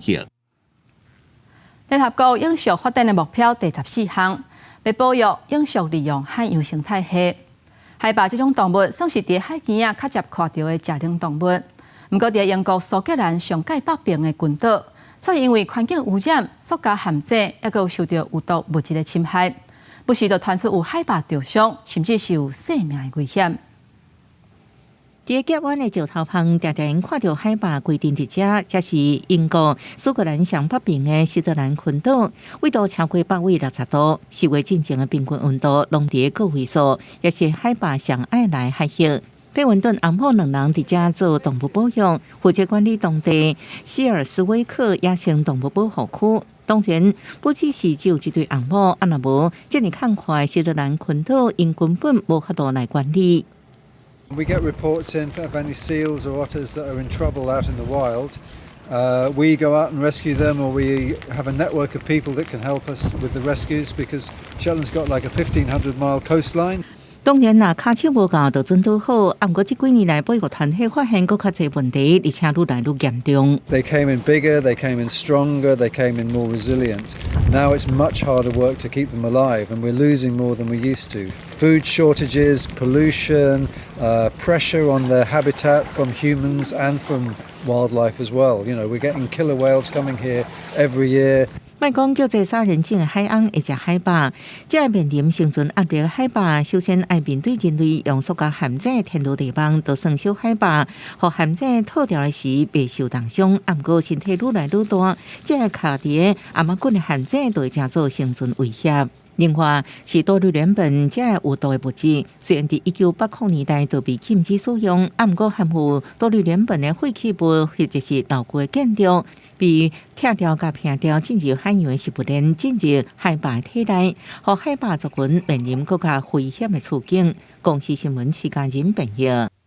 险。联合国永续发展的目标第14项，要保育、永续利用海洋生态系。海豹这种动物算是伫海边较接看到的食灵动物，不过伫英国苏格兰上界北边的群岛，却因为环境污染、塑胶咸井，还有受到有毒物质的侵害，不时就传出有海豹受伤，甚至是有性命的危险。伫甲湾的石头旁，常常看到海豹规定伫遮，这是英国苏格兰上北边的西德兰群岛，纬度超过北纬60度，4月进前的平均温度拢伫个位数，也是海豹上爱来海域。贝文顿阿姆2人伫遮做动物保育，负责管理当地希尔斯威克野生动物保护区。当然，不只是只有一对阿姆，若无这么看快西德兰群岛，因根本无法度来管理。We get reports in of any seals or otters that are in trouble out in the wild. We go out and rescue them, or we have a network of people that can help us with the rescues because Shetland's got like a 1,500-mile coastline. 当然啦，骹手无够就准都好，不过这几年来保育团体发现更较侪问题，而且愈来愈严重。They came in bigger, they came in stronger, they came in more resilient. Now it's much harder work to keep them alive, and we're losing more than we used to. Food shortages, pollution, pressure on their habitat from humans and from wildlife as well. You know, we're getting killer whales coming here every year. 莫讲叫做杀人鲸的海翁会食海豹，这个面临生存压力的海豹，首先要面对人类用塑胶咸井填入地方，就算小海豹，互咸井套掉的时未受重伤，不过身体愈来愈大，这个卡伫个阿妈滚的咸井，就会真做生存威胁。另外是多氯联苯这个有毒的物质，虽然伫1980年代就被禁止使用，不过含有多氯联苯的废弃物或者是老旧的建筑，被拆掉甲拼掉进入海洋的食物链，进入海豹体内，互海豹族群面临更加危险的处境。公司新闻时间人朋友。